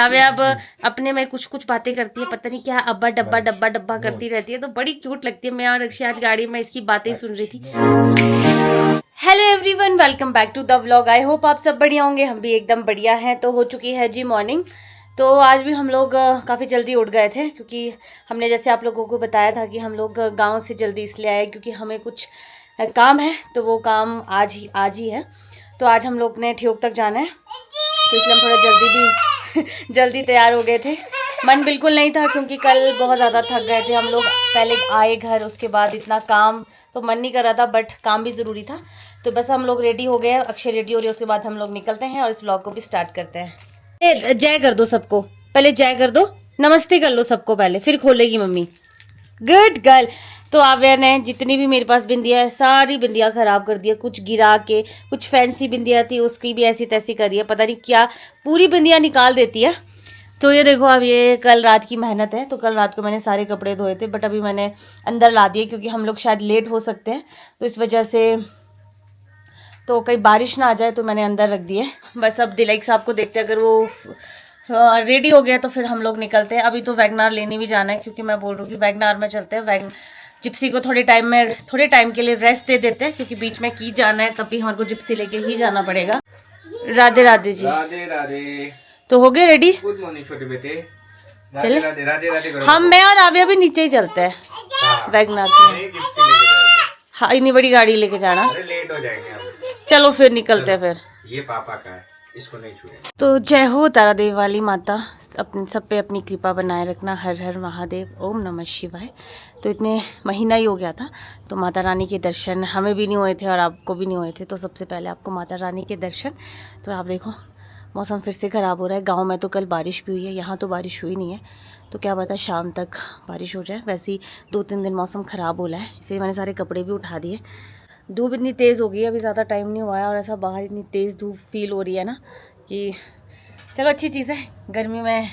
अब अपने में कुछ कुछ बातें करती है, पता नहीं क्या अब्बा डब्बा डब्बा डब्बा करती रहती है, तो बड़ी क्यूट लगती है। मैं और अक्षय आज गाड़ी में इसकी बातें सुन रही थी। Hello everyone, welcome back to the vlog. I hope आप सब बढ़िया होंगे, हम भी एकदम बढ़िया हैं। तो हो चुकी है जी मॉर्निंग। तो आज भी हम लोग काफ़ी जल्दी उठ गए थे, क्योंकि हमने जैसे आप लोगों को बताया था कि हम लोग गांव से जल्दी इसलिए आए क्योंकि हमें कुछ काम है, तो वो काम आज ही है। तो आज हम लोग ने ठियोग तक जाना है, तो इसलिए हम थोड़ा जल्दी तैयार हो गए थे। मन बिल्कुल नहीं था क्योंकि कल बहुत ज़्यादा थक गए थे हम लोग। पहले आए घर, उसके बाद इतना काम, तो मन नहीं कर रहा था, बट काम भी ज़रूरी था। तो बस हम लोग रेडी हो गए हैं, अक्षय रेडी हो रही है, उसके बाद हम लोग निकलते हैं और इस व्लॉग को भी स्टार्ट करते हैं। जय कर दो सबको, पहले जय कर दो, नमस्ते कर लो सबको पहले, फिर खोलेगी मम्मी। Good girl. तो आव्या ने जितनी भी मेरे पास बिंदियाँ है, सारी बिंदियाँ खराब कर दी है। कुछ गिरा के, कुछ फैंसी बिंदियाँ थी उसकी भी ऐसी तैसी करी है, पता नहीं क्या पूरी बिंदियाँ निकाल देती है। तो ये देखो, अब ये कल रात की मेहनत है। तो कल रात को मैंने सारे कपड़े धोए थे, बट अभी मैंने अंदर ला दिए क्योंकि हम लोग शायद लेट हो सकते हैं, तो इस वजह से, तो कहीं बारिश ना आ जाए, तो मैंने अंदर रख दिए। बस अब दिलाइक साहब को देखते हैं, अगर वो रेडी हो गया तो फिर हम लोग निकलते हैं। अभी तो वैगनार लेने भी जाना है, क्योंकि मैं बोल रही हूँ कि वैगनार में चलते हैं। जिप्सी को थोड़े टाइम के लिए रेस्ट दे देते हैं, क्योंकि बीच में की जाना है, तभी हमारे को जिप्सी लेके ही जाना पड़ेगा। राधे राधे जी। राधे राधे। तो हो गए रेडी? गुड मॉर्निंग छोटे बेटे। चले राधे राधे राधे करो। हम, मैं और आव्या भी नीचे ही चलते हैं वैगनार से। हाँ, इतनी बड़ी गाड़ी लेके जाना, अरे लेट हो जाएंगे हम। चलो फिर निकलते हैं। फिर ये पापा का है, इसको नहीं छुए। तो जय हो तारा देव वाली माता, अपने सब पे अपनी कृपा बनाए रखना। हर हर महादेव, ओम नमः शिवाय। तो इतने महीना ही हो गया था, तो माता रानी के दर्शन हमें भी नहीं हुए थे और आपको भी नहीं हुए थे। तो सबसे पहले आपको माता रानी के दर्शन। तो आप देखो, मौसम फिर से ख़राब हो रहा है। गांव में तो कल बारिश भी हुई है, यहाँ तो बारिश हुई नहीं है, तो क्या पता शाम तक बारिश हो जाए। वैसे ही 2-3 दिन मौसम ख़राब हो रहा है, इसलिए मैंने सारे कपड़े भी उठा दिए। धूप इतनी तेज़ हो गई है, अभी ज़्यादा टाइम नहीं हुआ है, और ऐसा बाहर इतनी तेज़ धूप फील हो रही है ना, कि चलो अच्छी चीज़ है। गर्मी में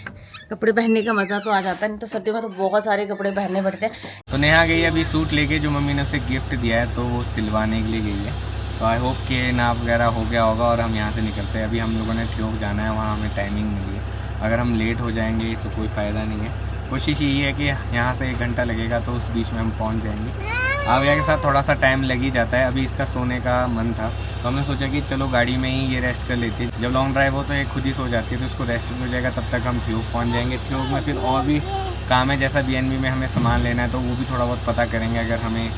कपड़े पहनने का मज़ा तो आ जाता है, नहीं तो सर्दियों में तो बहुत सारे कपड़े पहनने पड़ते हैं। तो नेहा गई अभी सूट लेके, जो मम्मी ने उसे गिफ्ट दिया है, तो वो सिलवाने के लिए गई है। तो आई होप कि नाप वगैरह हो गया होगा और हम यहाँ से निकलते हैं। अभी हम लोगों ने ठियोग जाना है, वहाँ हमें टाइमिंग मिली है। अगर हम लेट हो जाएंगे तो कोई फ़ायदा नहीं है। कोशिश यही है कि यहाँ से 1 घंटा लगेगा, तो उस बीच में हम पहुँच जाएंगे। आव्या के साथ थोड़ा सा टाइम लग ही जाता है। अभी इसका सोने का मन था, तो हमने सोचा कि चलो गाड़ी में ही ये रेस्ट कर लेती है। जब लॉन्ग ड्राइव हो तो ये खुद ही सो जाती है, तो इसको रेस्ट भी हो जाएगा। तब तक हम ठियोग पहुँच जाएंगे। ठियोग में फिर और भी काम है, जैसा BNB में हमें सामान लेना है, तो वो भी थोड़ा बहुत पता करेंगे, अगर हमें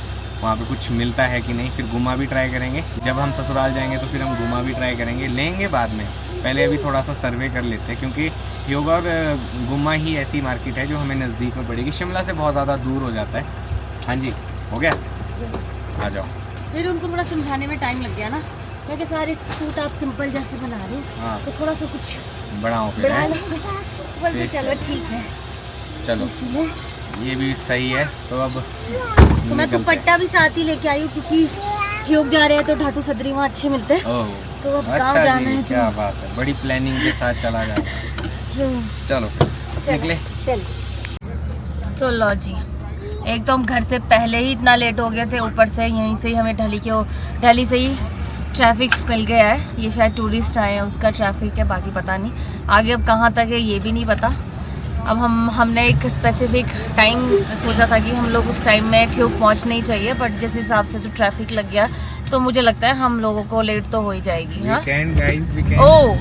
वहाँ पे कुछ मिलता है कि नहीं। फिर गुम्मा भी ट्राई करेंगे। जब हम ससुराल जाएंगे तो फिर हम गुम्मा भी ट्राई करेंगे, लेंगे बाद में। पहले अभी थोड़ा सा सर्वे कर लेते हैं, क्योंकि ठियोग और गुम्मा ही ऐसी मार्केट है जो हमें नज़दीक में पड़ेगी। शिमला से बहुत ज़्यादा दूर हो जाता है। हाँ जी, हो गया। आ जाओ। फिर उनको थोड़ा समझाने में टाइम लग गया ना, क्योंकि सारे सूट आप सिंपल जैसे बना रहे हो। हाँ, तो थोड़ा सा कुछ बढ़ाओ फिर। बढ़ा लो। बोलते चलो ठीक है, चलो ये भी सही है। तो अब तो मैं दुपट्टा भी साथ ही लेके आई हूँ, क्योंकि ठियोग जा रहे हैं तो ढाटू सदरी वहाँ अच्छे मिलते हैं। तो अब गाँव अच्छा जाना जी, है। क्या बात है, बड़ी प्लानिंग के साथ चला जाता है। चलो निकले। चल। तो लो जी, एक तो हम घर से पहले ही इतना लेट हो गए थे, ऊपर से यहीं से ही हमें ढली से ही ट्रैफिक मिल गया है। ये शायद टूरिस्ट आए हैं, उसका ट्रैफिक है, बाकी पता नहीं आगे अब कहाँ तक है ये भी नहीं पता। अब हमने एक स्पेसिफिक टाइम सोचा था कि हम लोग उस टाइम में ठियोग पहुँचना ही चाहिए, बट जिस हिसाब से जो ट्रैफिक लग गया, तो मुझे लगता है हम लोगों को लेट तो हो ही जाएगी। हाँ वीकेंड। ओह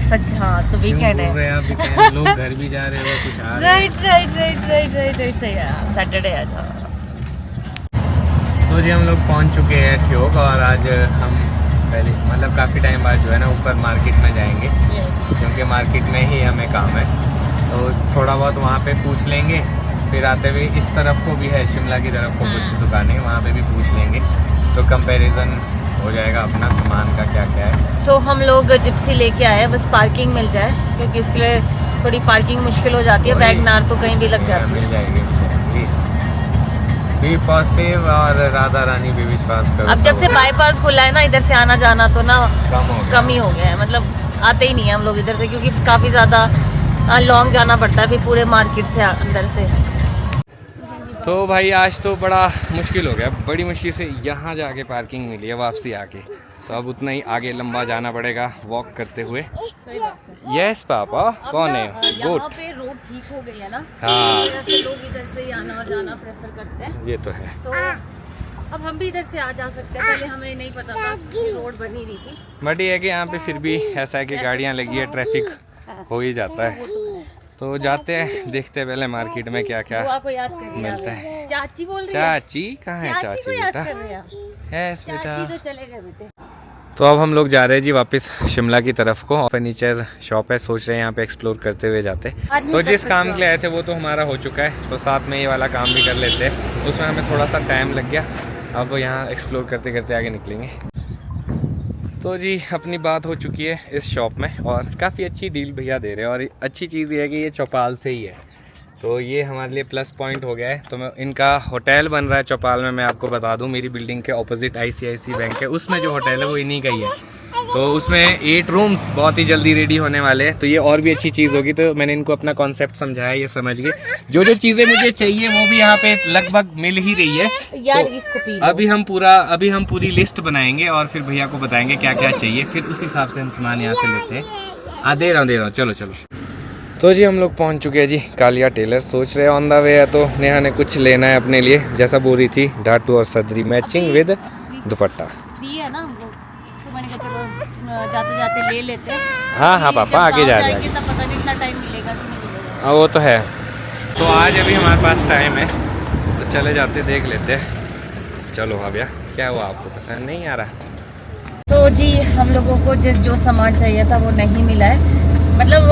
सच, हाँ तो वीकेंड है। लोग घर भी जा रहे हो, कुछ आ रहे राइट सही है, सैटरडे आ जाओ। तो जी हम लोग पहुंच चुके हैं ठियोग, और आज हम पहले मतलब काफ़ी टाइम बाद जो है ना ऊपर मार्केट में जाएंगे। क्योंकि मार्केट में ही हमें काम है, तो थोड़ा बहुत वहाँ पे पूछ लेंगे। फिर आते हुए इस तरफ को भी है, शिमला की तरफ को कुछ दुकानें, वहाँ पे भी पूछ लेंगे, तो कंपैरिजन हो जाएगा अपना सामान का क्या क्या है। तो हम लोग जिप्सी लेके आए, बस पार्किंग मिल जाए, क्योंकि इसके लिए थोड़ी पार्किंग मुश्किल हो जाती है। वैगनार तो कहीं भी लग जाती है। मिल जाएगी। बी पॉजिटिव और राधा रानी पे विश्वास करो। अब जब से बाईपास खुला है ना, इधर से आना जाना तो ना कम ही हो गया है। मतलब आते ही नहीं है हम लोग इधर से, क्योंकि काफ़ी ज़्यादा लॉन्ग जाना पड़ता है फिर पूरे मार्केट से अंदर से। तो भाई आज तो बड़ा मुश्किल हो गया, बड़ी मुश्किल से यहाँ जाके पार्किंग मिली है वापसी आके। तो अब उतना ही आगे लंबा जाना पड़ेगा वॉक करते हुए। सही बात है। यस पापा, कौन है? यहाँ गुड। पे रोड ठीक हो गई है ना, हाँ। इस वजह से लोग इधर से ही आना और जाना प्रेफर करते हैं। ये तो है। तो अब हम भी इधर से आ जा सकते हैं, पहले हमें नहीं पता था कि रोड बनी नहीं थी। बट ये है कि यहाँ पे फिर भी ऐसा है कि गाड़ियाँ लगी है, ट्रैफिक हो ही जाता है। तो जाते हैं, देखते हैं पहले मार्केट में क्या क्या बुआ को याद करिए। मिलता है। चाची बोल रही है। चाची कहाँ है? चाची चाची को याद बेटा। कर रहे हैं। यस बेटा। चाची तो चले गए बेटे। तो अब हम लोग जा रहे हैं जी वापस शिमला की तरफ को। फर्नीचर शॉप है, सोच रहे हैं यहाँ पे एक्सप्लोर करते हुए जाते। तो जिस काम के लिए आए थे वो तो हमारा हो चुका है, तो साथ में ये वाला काम भी कर लेते हैं। उसमें हमें थोड़ा सा टाइम लग गया, अब यहाँ एक्सप्लोर करते करते आगे निकलेंगे। तो जी अपनी बात हो चुकी है इस शॉप में, और काफ़ी अच्छी डील भैया दे रहे हैं। और अच्छी चीज़ ये है कि ये चौपाल से ही है, तो ये हमारे लिए प्लस पॉइंट हो गया है। तो मैं इनका होटल बन रहा है चौपाल में, मैं आपको बता दूं, मेरी बिल्डिंग के ऑपोजिट ICICI बैंक है, उसमें जो होटल है वो इन्हीं का ही है। तो उसमें 8 रूम्स बहुत ही जल्दी रेडी होने वाले हैं, तो ये और भी अच्छी चीज़ होगी। तो मैंने इनको अपना कॉन्सेप्ट समझाया, ये समझ गए। जो जो चीज़ें मुझे चाहिए वो भी यहाँ पे लगभग मिल ही रही है यार तो इसको पी लो। अभी हम पूरी लिस्ट बनाएंगे और फिर भैया को बताएंगे क्या क्या चाहिए, फिर उस हिसाब से हम सामान यहाँ से लेते हैं। दे रहा हूँ, चलो चलो। तो जी हम लोग पहुँच चुके हैं जी कालिया टेलर। सोच रहे हैं ऑन द वे है, तो नेहा ने कुछ लेना है अपने लिए, जैसा बोल रही थी, ढाटू और सदरी मैचिंग विद दुपट्टा। फ्री है ना वो, तो मैंने कहा चलो जाते जाते ले लेते हैं। हाँ पापा, आगे जा रहे हैं। तब पता नहीं इतना टाइम मिलेगा कि नहीं मिलेगा। हाँ वो तो है। तो आज अभी हमारे पास टाइम है, तो चले जाते देख लेते हैं। चलो भैया, क्या हुआ, आपको पसंद नहीं आ रहा? तो जी हम लोगों को जो सामान चाहिए था वो नहीं मिला है। मतलब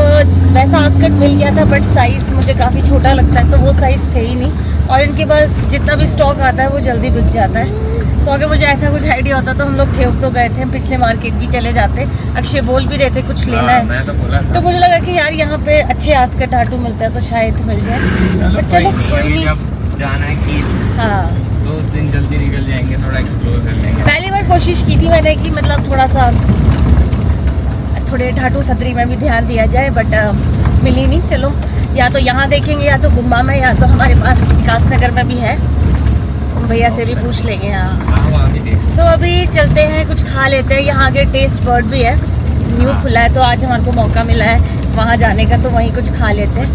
वैसा आस्कट मिल गया था, बट साइज़ मुझे काफ़ी छोटा लगता है, तो वो साइज़ थे ही नहीं। और इनके पास जितना भी स्टॉक आता है वो जल्दी बिक जाता है। तो अगर मुझे ऐसा कुछ आइडिया होता तो हम लोग ठेक तो गए थे, हम पिछले मार्केट भी चले जाते। अक्षय बोल भी रहे थे कुछ लेना है, मैं तो बोला था। तो मुझे लगा कि यार यहाँ पे अच्छे आस्कट टाटू मिलता है तो शायद मिल जाए। बट चलो कोई नहीं, जाना है कि हाँ तो उस दिन जल्दी निकल जाएंगे, थोड़ा एक्सप्लोर कर लेंगे। पहली बार कोशिश की थी मैंने कि मतलब थोड़ा सा थोड़े ढाटू सदरी में भी ध्यान दिया जाए, बट मिली नहीं। चलो या तो यहाँ देखेंगे, या तो गुम्बा में, या तो हमारे पास विकास नगर में भी है, भैया से भी पूछ लेंगे। हाँ तो अभी चलते हैं, कुछ खा लेते हैं। यहाँ आगे टेस्ट बर्ड भी है, न्यू खुला है, तो आज हमारे को मौका मिला है वहाँ जाने का, तो वहीं कुछ खा लेते हैं,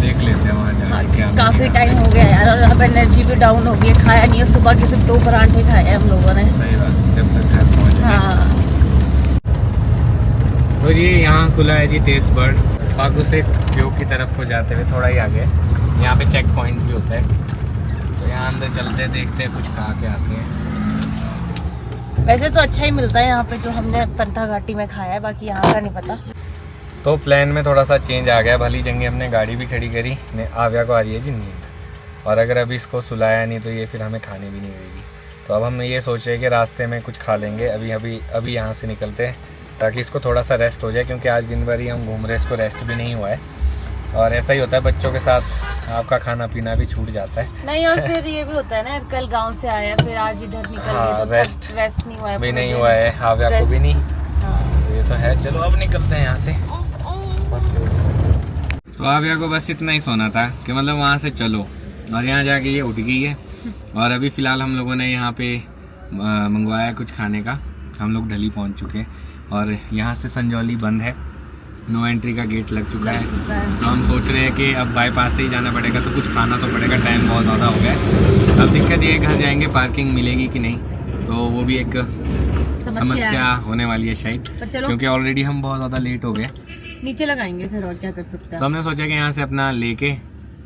देख लेते हैं वहाँ जाके क्या। काफ़ी टाइम हो गया यार, और अब एनर्जी भी डाउन हो गई है। खाया नहीं है, सुबह के सिर्फ 2 परांठे खाए हैं हम लोगों ने। सही बात, जब तक घर पहुँचे। हाँ तो ये यहाँ खुला है जी टेस्ट बर्ड, फागू से ट्यूब की तरफ को जाते हुए थोड़ा ही आगे। यहाँ पे चेक पॉइंट भी होता है, तो यहाँ अंदर चलते हैं, देखते हैं, कुछ खा के आते हैं। वैसे तो अच्छा ही मिलता है यहाँ पे, जो हमने पंथा घाटी में खाया है, बाकी यहाँ का नहीं पता। तो प्लान में थोड़ा सा चेंज आ गया, भली चंगी हमने गाड़ी भी खड़ी करी। आव्या को आ रही है जी नींद, और अगर अभी इसको सुलाया नहीं तो ये फिर हमें खाने भी नहीं देगी। तो अब हम ये सोच रहे हैं कि रास्ते में कुछ खा लेंगे, अभी यहाँ से निकलते हैं, ताकि इसको थोड़ा सा रेस्ट हो जाए, क्योंकि आज दिन भर ही हम घूम रहे हैं, इसको रेस्ट भी नहीं हुआ है। और ऐसा ही होता है बच्चों के साथ, आपका खाना पीना भी छूट जाता है। नहीं, और फिर ये भी होता है ना, कल गांव से आया, फिर आज इधर निकल गए, तो रेस्ट नहीं हुआ है, भी नहीं हुआ है, आव्या को भी नहीं। हाँ। तो ये तो है। चलो अब निकलते हैं यहाँ से। तो आव्या को बस इतना ही सोना था कि मतलब वहाँ से चलो, और यहाँ जाके ये उठ गई है। और अभी फ़िलहाल हम लोगों ने यहाँ पे मंगवाया कुछ खाने का, हम लोग ढली पहुँच चुके हैं, और यहाँ से संजौली बंद है, नो एंट्री का गेट लग चुका है। तो हम सोच रहे हैं कि अब बाईपास से ही जाना पड़ेगा, तो कुछ खाना तो पड़ेगा, टाइम बहुत ज़्यादा हो गया है। अब दिक्कत ये, घर जाएंगे पार्किंग मिलेगी कि नहीं, तो वो भी एक समस्या होने वाली है शायद, क्योंकि ऑलरेडी हम बहुत ज़्यादा लेट हो गए। नीचे लगाएंगे फिर, और क्या कर सकते हैं। तो हमने सोचा कि यहाँ से अपना लेके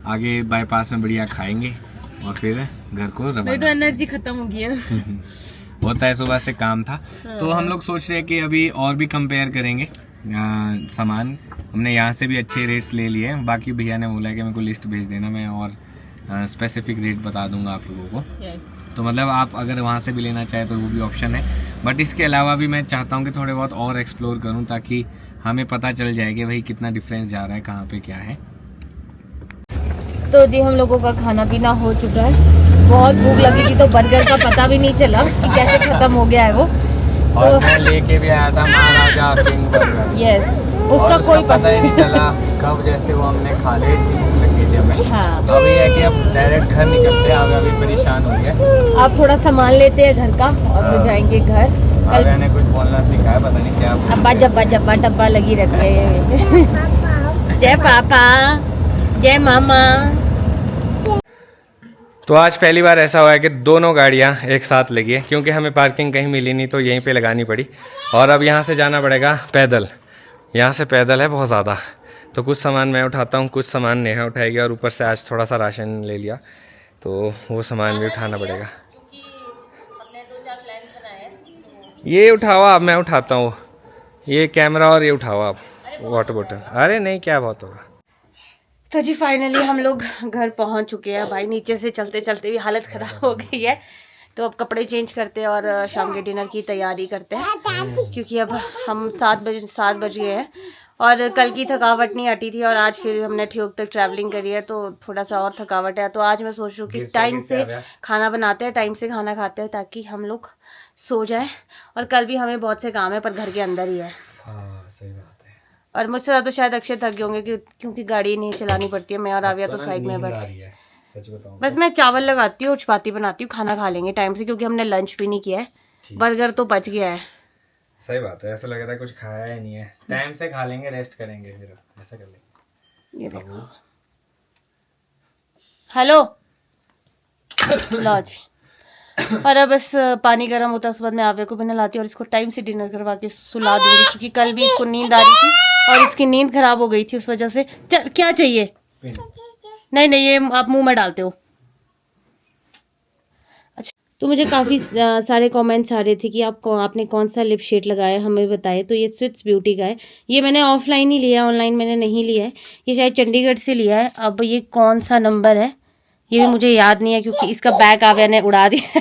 आगे बाईपास में बढ़िया खाएंगे और फिर घर को रवाना। मेरी तो एनर्जी खत्म हो गई है। होता है, सुबह से काम था। तो हम लोग सोच रहे हैं कि अभी और भी कंपेयर करेंगे सामान। हमने यहाँ से भी अच्छे रेट्स ले लिए हैं, बाकी भैया ने बोला कि मेरे को लिस्ट भेज देना, मैं और स्पेसिफिक रेट बता दूंगा आप लोगों को। तो मतलब आप अगर वहाँ से भी लेना चाहें तो वो भी ऑप्शन है। बट इसके अलावा भी मैं चाहता हूँ कि थोड़े बहुत और एक्सप्लोर करूँ, ताकि हमें पता चल जाए कि भाई कितना डिफरेंस जा रहा है, कहाँ पे क्या है। तो जी हम लोगों का खाना पीना हो चुका है, बहुत भूख लगी थी, तो बर्गर का पता भी नहीं चला कि कैसे खत्म हो गया है वो। और तो मैं लेके भी आया था महाराजा किंग बर्गर। यस, उसका कोई पता ही नहीं चला कब, जैसे वो हमने खा ले लगी थी हमें। हाँ। तो अभी है कि अब डायरेक्ट घर निकलते हैं, अभी परेशान हो गए। आप थोड़ा सामान लेते हैं घर का और फिर जाएंगे घर। आव्या ने कुछ बोलना सीखा है, पता नहीं क्या। अब्बा जब्बा जब्बा डब्बा लगी रहती है। जय पापा, जय मामा। तो आज पहली बार ऐसा हुआ है कि दोनों गाड़ियाँ एक साथ लगी है, क्योंकि हमें पार्किंग कहीं मिली नहीं तो यहीं पे लगानी पड़ी। और अब यहाँ से जाना पड़ेगा पैदल, यहाँ से पैदल है बहुत ज़्यादा। तो कुछ सामान मैं उठाता हूँ, कुछ सामान नेहा उठाएगी, और ऊपर से आज थोड़ा सा राशन ले लिया तो वो सामान भी उठाना पड़ेगा। ये उठाओ आप, मैं उठाता हूँ। ये कैमरा और ये उठाओ आप, वाटर बोतल। अरे नहीं, क्या बहुत होगा। तो जी फाइनली हम लोग घर पहुंच चुके हैं। भाई नीचे से चलते चलते भी हालत खराब हो गई है। तो अब कपड़े चेंज करते हैं और शाम के डिनर की तैयारी करते हैं, क्योंकि अब हम 7 बज गए हैं और कल की थकावट नहीं हटी थी और आज फिर हमने ठियोग तक ट्रैवलिंग करी है तो थोड़ा सा और थकावट है। तो आज मैं सोच रही हूँ कि टाइम से खाना बनाते हैं, टाइम से खाना खाते हैं, ताकि हम लोग सो जाए। और कल भी हमें बहुत से काम है, पर घर के अंदर ही है। हाँ, सही बात है। और मुझसे ज़्यादा तो शायद अक्षय थक गए होंगे, क्योंकि गाड़ी नहीं चलानी पड़ती है। मैं और आविया तो साइड में बैठे, सच बताऊं बस मैं चावल लगाती हूँ और चपाती बनाती हूँ, खाना खा लेंगे टाइम से, क्योंकि हमने लंच भी नहीं किया है। बर्गर तो बच गया है। सही बात है, ऐसा लग रहा है कुछ खाया ही नहीं है। टाइम से खा लेंगे, रेस्ट करेंगे, फिर ऐसा कर लेंगे। ये देखो, हेलो लो जी। और अब बस पानी गर्म होता है, उसके बाद मैं आवे को भी नहलाती हूँ और इसको टाइम से डिनर करवा के सुला दूंगी, क्योंकि कल भी इसको नींद आ रही थी और इसकी नींद खराब हो गई थी उस वजह से। क्या चाहिए? नहीं नहीं, ये आप मुंह में डालते हो। अच्छा, तो मुझे काफ़ी सारे कमेंट्स आ रहे थे कि आपने कौन सा लिप शेड लगाया, हमें बताए। तो ये स्विट्स ब्यूटी का है। ये मैंने ऑफलाइन ही लिया है, ऑनलाइन मैंने नहीं लिया है। ये शायद चंडीगढ़ से लिया है। अब ये कौन सा नंबर है ये भी मुझे याद नहीं है, क्योंकि इसका बैग आव्या ने उड़ा दिया।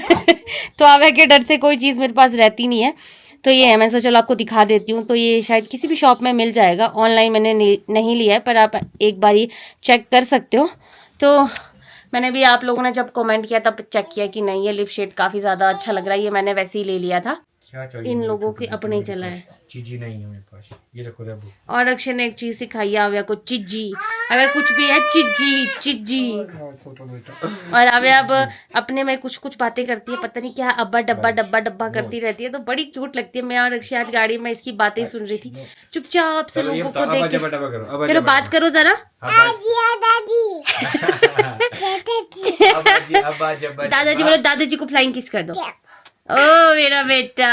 तो आव्या के डर से कोई चीज़ मेरे पास रहती नहीं है। तो ये है, मैं सोचा चलो आपको दिखा देती हूँ। तो ये शायद किसी भी शॉप में मिल जाएगा, ऑनलाइन मैंने नहीं लिया है, पर आप एक बार ही चेक कर सकते हो। तो मैंने भी, आप लोगों ने जब कमेंट किया तब चेक किया कि नहीं, ये लिप शेड काफ़ी ज़्यादा अच्छा लग रहा है। ये मैंने वैसे ही ले लिया था, इन लोगों के अपने ही चला है। चीजी नहीं है मेरे पास, ये रखो रबू। और अक्षय ने एक चीज सिखाई है आव्या को, चिज्जी। अगर कुछ भी है चिज्जी चिज्जी। और आव्या अब अपने में कुछ कुछ बातें करती है, पता नहीं क्या, अब्बा डब्बा डब्बा डब्बा करती रहती है। तो बड़ी क्यूट लगती है। मैं और अक्षय आज गाड़ी में इसकी बातें सुन रही थी, चुपचाप से लोगों को देख के। चलो बात करो जरा। दादाजी बोलो, दादाजी को फ्लाइंग किस कर दो। ओ मेरा बेटा।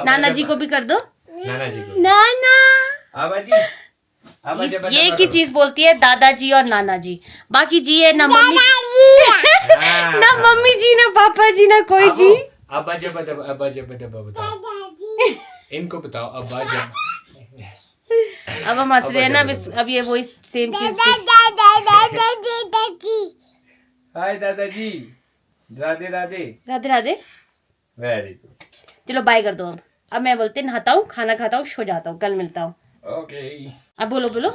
नाना जी को भी कर दो। नाना जी को। नाना ये की चीज बोलती है, दादाजी और नाना जी। बाकी जी है ना मम्मी ना मम्मी जी, ना पापा जी, ना कोई जी। अब्बा जब बताओ, इनको बताओ अब्बा जब। अब हम हंस रहे हैं ना, अब ये वही सेम चीज। हाय दादाजी, राधे राधे। राधे राधे। Very good. चलो बाय कर दो। अब मैं बोलते नहाता हूँ, खाना खाता हूँ, सो जाता हूँ, कल मिलता हूँ। ओके। अब बोलो बोलो।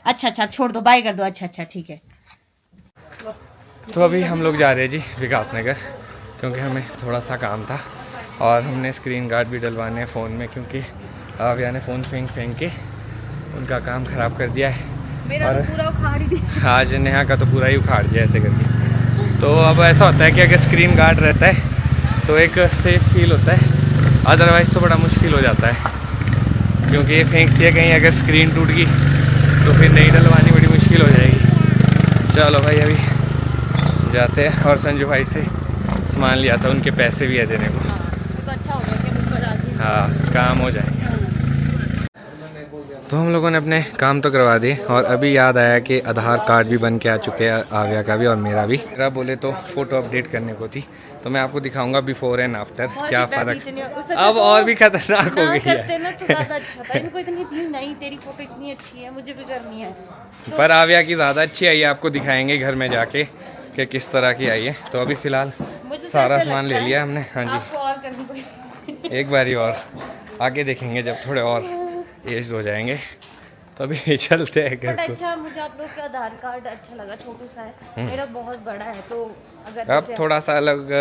अच्छा छोड़ दो, बाय कर दो। अच्छा ठीक है। तो अभी हम लोग जा रहे हैं जी विकास नगर, क्योंकि हमें थोड़ा सा काम था और हमने स्क्रीन गार्ड भी डलवाने हैं फ़ोन में, क्योंकि आव्या ने फ़ोन फेंक के उनका काम ख़राब कर दिया है। मेरा और तो पूरा उखाड़ ही दिया। आज नेहा का तो पूरा ही उखाड़ दिया ऐसे करके। तो अब ऐसा होता है कि अगर स्क्रीन गार्ड रहता है तो एक सेफ फील होता है, अदरवाइज़ तो बड़ा मुश्किल हो जाता है, क्योंकि ये फेंकती है कहीं अगर स्क्रीन टूट गई तो फिर नहीं डलवानी बड़ी मुश्किल हो जाएगी। चलो भाई अभी जाते हैं। और संजू भाई से सामान लिया था, उनके पैसे भी है देने को। तो अच्छा हो गया कि मुझ पर राजी। हाँ, काम हो जाएगा। तो हम लोगों ने अपने काम तो करवा दिए और अभी याद आया कि आधार कार्ड भी बन के आ चुके हैं, आव्या का भी और मेरा भी। मेरा बोले तो फ़ोटो अपडेट करने को थी, तो मैं आपको दिखाऊंगा बिफोर एंड आफ्टर क्या फ़र्क। अब और भी खतरनाक हो गई है। ना तो ज़्यादा अच्छा था। इनको इतनी थी नहीं, तेरी फोटो इतनी अच्छी है, मुझे भी करनी है। पर आव्या की ज़्यादा अच्छी आई है, आपको दिखाएंगे घर में जाके कि किस तरह की आई है। तो अभी फ़िलहाल सारा सामान ले लिया हमने। हाँ जी, आपको और करनी पड़ेगी एक बारी और, आगे देखेंगे जब थोड़े और एज हो जाएंगे तो अभी चलते हैं घर को। अच्छा, मुझे आप लोग का आधार कार्ड अच्छा लगा, छोटू सा है, मेरा बहुत बड़ा है। तो अगर अब थोड़ा सा अलग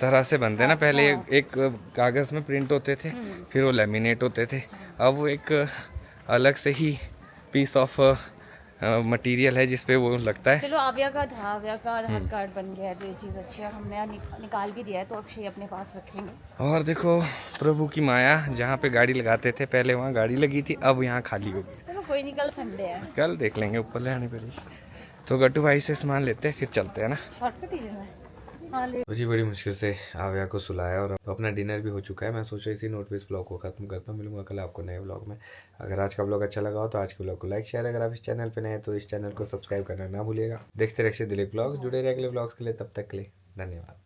तरह से बनते हैं ना, पहले एक कागज़ में प्रिंट होते थे, फिर वो लेमिनेट होते थे, अब वो एक अलग से ही पीस ऑफ मटेरियल है जिसपे वो लगता है। चलो आव्या का था, आव्या का आधार कार्ड बन गया है तो ये चीज़ अच्छी है, हमने निकाल भी दिया है तो अक्षय अपने पास रखेंगे। और देखो प्रभु की माया, जहाँ पे गाड़ी लगाते थे पहले वहाँ गाड़ी लगी थी, अब यहाँ खाली हो गई। चलो कोई नहीं, कल संडे है, कल देख लेंगे, ऊपर ले आने पड़ेगी। तो गट्टू भाई से सामान लेते हैं फिर चलते हैं ना। शॉर्टकट ही लेना है। हाँ ले। जी बड़ी मुश्किल से आव्या को सुलाया और अब अपना डिनर भी हो चुका है। मैं सोचा इसी नोट पे इस ब्लॉग को खत्म करता हूँ। मिलूंगा कल आपको नए ब्लॉग में। अगर आज का ब्लॉग अच्छा लगा हो तो आज के ब्लॉग को लाइक शेयर, अगर आप इस चैनल पे नए हैं तो इस चैनल को सब्सक्राइब करना ना भूलिएगा। देखते रहिए दिलीप ब्लॉग्स, जुड़े रहिए अगले ब्लॉग्स के लिए। तब तक के लिए धन्यवाद।